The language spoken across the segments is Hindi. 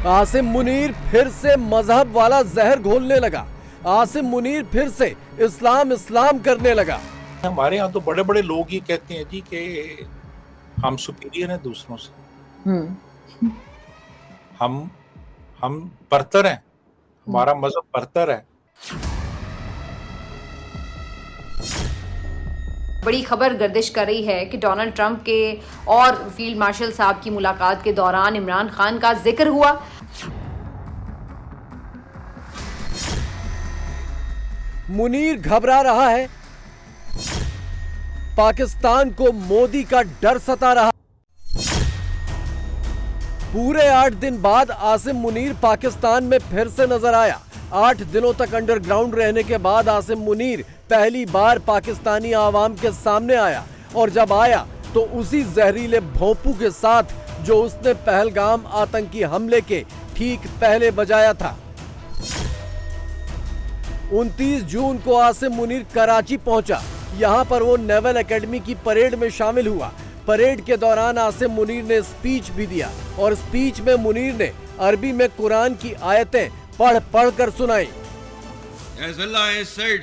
आसिम मुनीर फिर से मजहब वाला जहर घोलने लगा। आसिम मुनीर फिर से इस्लाम करने लगा। हमारे यहाँ तो बड़े बड़े लोग ही कहते हैं जी कि हम सुपीरियर हैं दूसरों से। हम बरतर हैं, हमारा मजहब बरतर है। बड़ी खबर गर्दिश कर रही है कि डोनाल्ड ट्रंप के और फील्ड मार्शल साहब की मुलाकात के दौरान इमरान खान का जिक्र हुआ। मुनीर घबरा रहा है। पाकिस्तान को मोदी का डर सता रहा। पूरे 8 दिन बाद आसिम मुनीर पाकिस्तान में फिर से नजर आया। 8 दिनों तक अंडरग्राउंड रहने के बाद आसिम मुनीर पहली बार पाकिस्तानी आवाम के सामने आया, और जब आया तो उसी जहरीले भोंपू के साथ जो उसने पहलगाम आतंकी हमले के ठीक पहले बजाया था। 29 जून को आसिम मुनीर कराची पहुंचा। यहां पर वो नेवल एकेडमी की परेड में शामिल हुआ। परेड के दौरान आसिम मुनीर ने स्पीच भी दिया, और स्पीच में मुनीर ने अरबी में कुरान की आयतें पढ़ कर सुनाई। As Allah has said,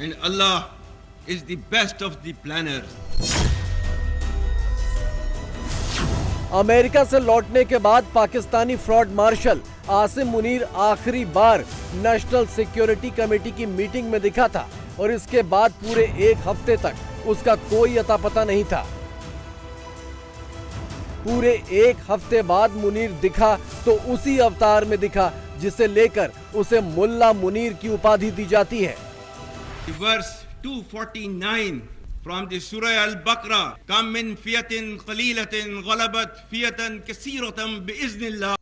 and Allah is the best of the planners. America से लौटने के बाद पाकिस्तानी फ्रॉड मार्शल आसिम मुनीर आखिरी बार नेशनल सिक्योरिटी कमेटी की मीटिंग में दिखा था, और इसके बाद पूरे 1 हफ्ते तक उसका कोई अता पता नहीं था। पूरे 1 हफ्ते बाद मुनीर दिखा तो उसी अवतार में दिखा जिसे लेकर उसे मुल्ला मुनीर की उपाधि दी जाती है। Verse 249 from the Surah Al-Baqarah, "Kam min fiyatin qalilatin ghalabat fiyatan kaseeratan bi'iznillah."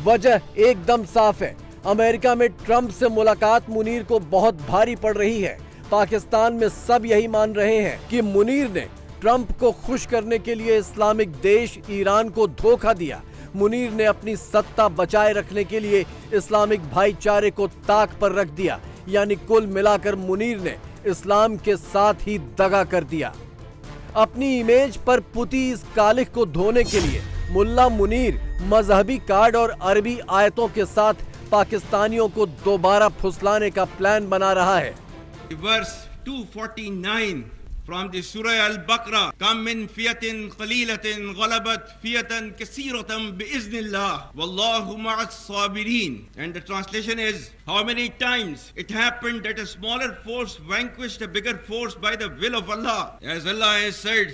वजह एकदम साफ है। अमेरिका में ट्रंप से मुलाकात मुनीर को बहुत भारी पड़ रही है। पाकिस्तान में सब यही मान रहे हैं कि मुनीर ने ट्रंप को खुश करने के लिए इस्लामिक देश ईरान को धोखा दिया। मुनीर ने अपनी सत्ता बचाए रखने के लिए इस्लामिक भाईचारे को ताक पर रख दिया। यानी कुल मिलाकर मुनीर ने इस्लाम के साथ ही दगा कर दिया। अपनी इमेज पर पुती इस कालिख को धोने के लिए मुल्ला मुनीर मजहबी कार्ड और अरबी आयतों के साथ पाकिस्तानियों को दोबारा फुसलाने का प्लान बना रहा है। Verse 249 from the Surah Al-Baqarah, "Kam min fiyatin qalilatin ghalabat fiyatan kaseeratan bi'iznillah, wallahu ma'as sabirin." And the translation is, how many times it happened that a smaller force vanquished a bigger force by the will of Allah. As Allah has said,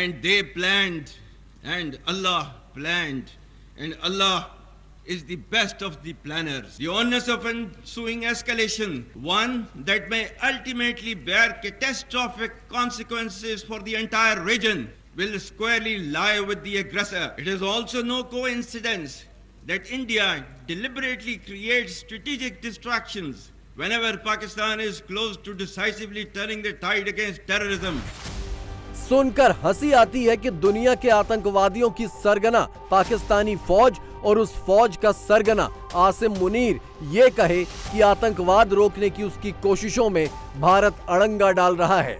And they planned, and Allah planned, and Allah is the best of the planners. The onus of ensuing escalation, one that may ultimately bear catastrophic consequences for the entire region, will squarely lie with the aggressor. It is also no coincidence that India deliberately creates strategic distractions whenever Pakistan is close to decisively turning the tide against terrorism. सुनकर हंसी आती है कि दुनिया के आतंकवादियों की सरगना पाकिस्तानी फौज और उस फौज का सरगना आसिम मुनीर ये कहे कि आतंकवाद रोकने की उसकी कोशिशों में भारत अड़ंगा डाल रहा है।